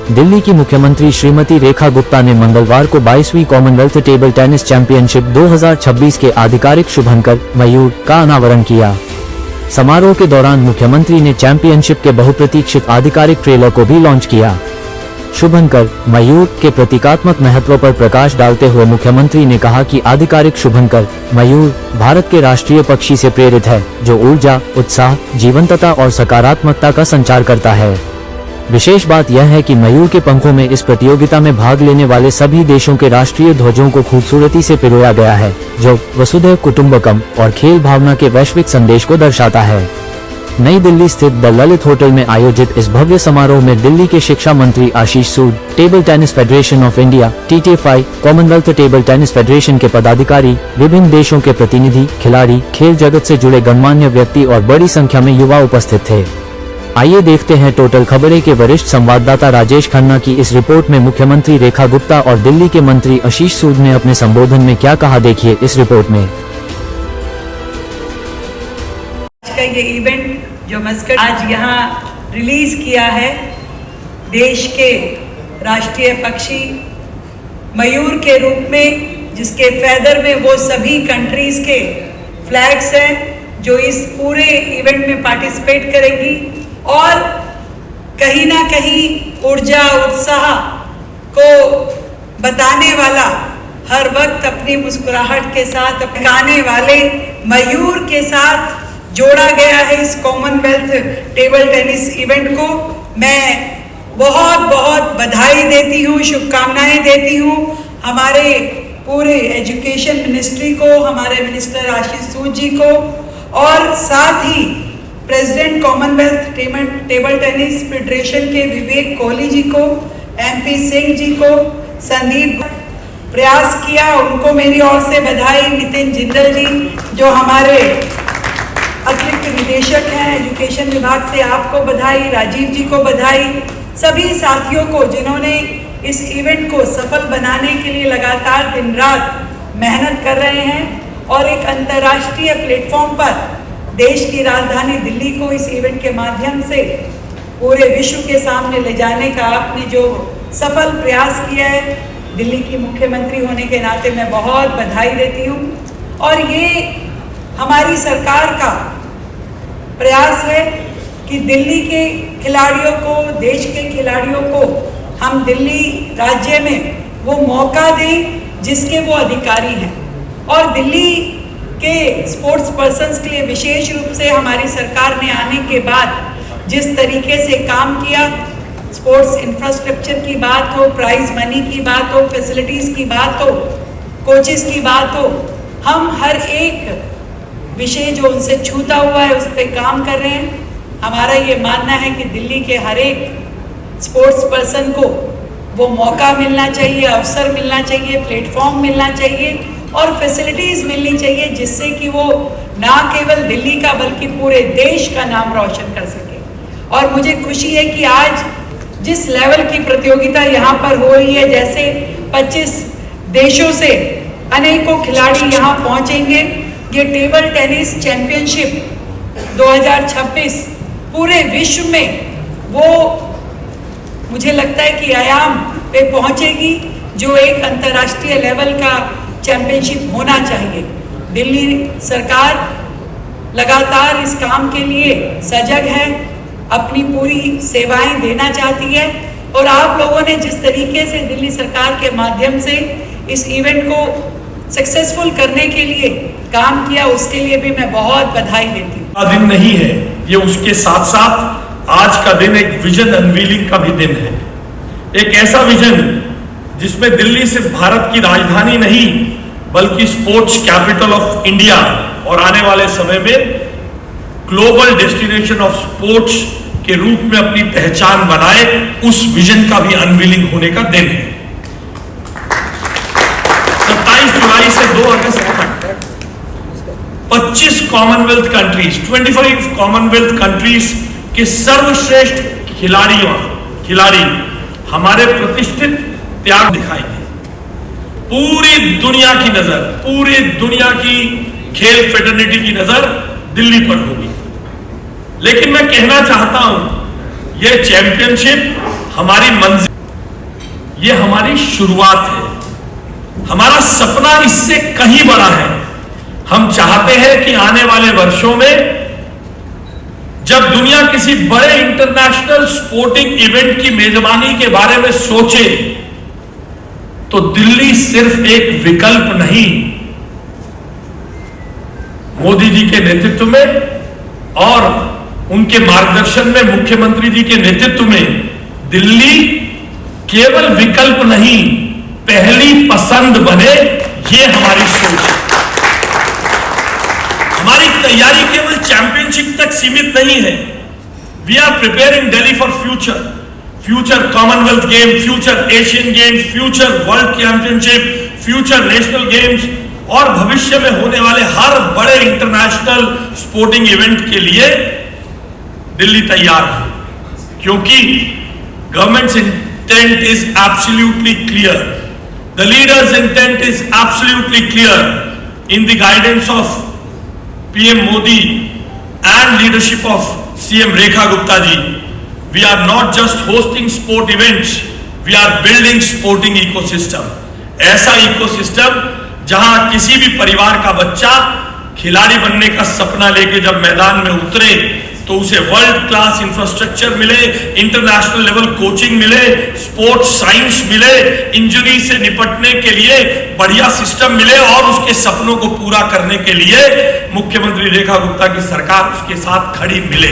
दिल्ली की मुख्यमंत्री श्रीमती रेखा गुप्ता ने मंगलवार को 22वीं कॉमनवेल्थ टेबल टेनिस चैंपियनशिप 2026 के आधिकारिक शुभंकर मयूर का अनावरण किया। समारोह के दौरान मुख्यमंत्री ने चैंपियनशिप के बहुप्रतीक्षित आधिकारिक ट्रेलर को भी लॉन्च किया। शुभंकर मयूर के प्रतीकात्मक महत्व पर प्रकाश डालते हुए मुख्यमंत्री ने कहा कि आधिकारिक शुभंकर मयूर भारत के राष्ट्रीय पक्षी से प्रेरित है, जो ऊर्जा, उत्साह, जीवंतता और सकारात्मकता का संचार करता है। विशेष बात यह है कि मयूर के पंखों में इस प्रतियोगिता में भाग लेने वाले सभी देशों के राष्ट्रीय ध्वजों को खूबसूरती से पिरोया गया है, जो वसुधैव कुटुंबकम और खेल भावना के वैश्विक संदेश को दर्शाता है। नई दिल्ली स्थित द ललित होटल में आयोजित इस भव्य समारोह में दिल्ली के शिक्षा मंत्री Ashish Sood, table tennis federation of India (TTFI), Commonwealth table tennis federation के पदाधिकारी, विभिन्न देशों के प्रतिनिधि, खिलाड़ी, खेल जगत से जुड़े गणमान्य व्यक्ति और बड़ी संख्या में युवा उपस्थित थे। आइए देखते हैं टोटल खबरें के वरिष्ठ संवाददाता राजेश खन्ना की इस रिपोर्ट में मुख्यमंत्री रेखा गुप्ता और दिल्ली के मंत्री आशीष सूद ने अपने संबोधन में क्या कहा, देखिए इस रिपोर्ट में। का ये इवेंट जो मस्कट आज यहाँ रिलीज किया है, देश के राष्ट्रीय पक्षी मयूर के रूप में, जिसके फैदर में वो सभी कंट्रीज के फ्लैग्स हैं जो इस पूरे इवेंट में पार्टिसिपेट करेंगी और कहीं ना कहीं ऊर्जा, उत्साह को बताने वाला, हर वक्त अपनी मुस्कुराहट के साथ गाने वाले मयूर के साथ जोड़ा गया है इस कॉमनवेल्थ टेबल टेनिस इवेंट को। मैं बहुत बहुत बधाई देती हूँ, शुभकामनाएं देती हूँ हमारे पूरे एजुकेशन मिनिस्ट्री को, हमारे मिनिस्टर आशीष सूद जी को, और साथ ही president Commonwealth table tennis federation के विवेक कोहली जी को, MP सिंह जी को, संदीप प्रयास किया, उनको मेरी ओर से बधाई। नितिन जिंदल जी जो हमारे अतिरिक्त निदेशक हैं एजुकेशन विभाग से, आपको बधाई। राजीव जी को बधाई। सभी साथियों को जिन्होंने इस इवेंट को सफल बनाने के लिए लगातार दिन रात मेहनत कर रहे हैं और एक अंतर्राष्ट्रीय प्लेटफॉर्म पर देश की राजधानी दिल्ली को इस इवेंट के माध्यम से पूरे विश्व के सामने ले जाने का आपने जो सफल प्रयास किया है, दिल्ली की मुख्यमंत्री होने के नाते मैं बहुत बधाई देती हूँ। और ये हमारी सरकार का प्रयास है कि दिल्ली के खिलाड़ियों को, देश के खिलाड़ियों को हम दिल्ली राज्य में वो मौका दें जिसके वो अधिकारी हैं। और दिल्ली के स्पोर्ट्स पर्सन्स के लिए विशेष रूप से हमारी सरकार ने आने के बाद जिस तरीके से काम किया, स्पोर्ट्स इंफ्रास्ट्रक्चर की बात हो, प्राइज मनी की बात हो, फैसिलिटीज़ की बात हो, कोचेस की बात हो, हम हर एक विषय जो उनसे छूता हुआ है उस पर काम कर रहे हैं। हमारा ये मानना है कि दिल्ली के हर एक स्पोर्ट्स पर्सन को वो मौका मिलना चाहिए, अवसर मिलना चाहिए, प्लेटफॉर्म मिलना चाहिए और फैसिलिटीज़ मिलनी चाहिए जिससे कि वो ना केवल दिल्ली का बल्कि पूरे देश का नाम रोशन कर सके। और मुझे खुशी है कि आज जिस लेवल की प्रतियोगिता यहाँ पर हो रही है, जैसे 25 देशों से अनेकों खिलाड़ी यहाँ पहुँचेंगे, ये टेबल टेनिस चैंपियनशिप 2026 पूरे विश्व में वो मुझे लगता है कि आयाम पे पहुँचेगी जो एक अंतर्राष्ट्रीय लेवल का चैंपियनशिप होना चाहिए। दिल्ली सरकार लगातार इस काम के लिए सजग है, अपनी पूरी सेवाएं देना चाहती है और आप लोगों ने जिस तरीके से दिल्ली सरकार के माध्यम से इस इवेंट को सक्सेसफुल करने के लिए काम किया, उसके लिए भी मैं बहुत बधाई देती हूँ। दिन नहीं है ये, उसके साथ साथ आज का दिन एक विजन अनवीलिंग का भी दिन है। एक ऐसा विजन जिसमें दिल्ली सिर्फ भारत की राजधानी नहीं बल्कि स्पोर्ट्स कैपिटल ऑफ इंडिया और आने वाले समय में ग्लोबल डेस्टिनेशन ऑफ स्पोर्ट्स के रूप में अपनी पहचान बनाए, उस विजन का भी अनवीलिंग होने का दिन है। 27 जुलाई से 2 अगस्त तक 25 कॉमनवेल्थ कंट्रीज, 25 कॉमनवेल्थ कंट्रीज के सर्वश्रेष्ठ खिलाड़ी हमारे प्रतिष्ठित त्याग दिखाएंगे। पूरी दुनिया की नजर, पूरी दुनिया की खेल फेडरेटिव की नजर दिल्ली पर होगी। लेकिन मैं कहना चाहता हूं, यह चैंपियनशिप हमारी मंजिल ये हमारी शुरुआत है। हमारा सपना इससे कहीं बड़ा है। हम चाहते हैं कि आने वाले वर्षों में जब दुनिया किसी बड़े इंटरनेशनल स्पोर्टिंग इवेंट की मेजबानी के बारे में सोचे तो दिल्ली सिर्फ एक विकल्प नहीं, मोदी जी के नेतृत्व में और उनके मार्गदर्शन में, मुख्यमंत्री जी के नेतृत्व में दिल्ली केवल विकल्प नहीं, पहली पसंद बने, ये हमारी सोच है। हमारी तैयारी केवल चैंपियनशिप तक सीमित नहीं है। We are preparing Delhi for future, future Commonwealth game, future Asian games, future world championship, future national games और भविष्य में होने वाले हर बड़े इंटरनेशनल स्पोर्टिंग इवेंट के लिए दिल्ली तैयार है, क्योंकि governments intent is absolutely clear, the leaders intent is absolutely clear in the guidance of PM Modi and leadership of CM Rekha Gupta ji. We are not just hosting sport events, we are building sporting ecosystem. ऐसा ecosystem जहां किसी भी परिवार का बच्चा खिलाड़ी बनने का सपना लेके जब मैदान में उतरे तो उसे वर्ल्ड क्लास इंफ्रास्ट्रक्चर मिले, इंटरनेशनल लेवल कोचिंग मिले, स्पोर्ट्स साइंस मिले, इंजरी से निपटने के लिए बढ़िया सिस्टम मिले और उसके सपनों को पूरा करने के लिए मुख्यमंत्री रेखा गुप्ता की सरकार उसके साथ खड़ी मिले।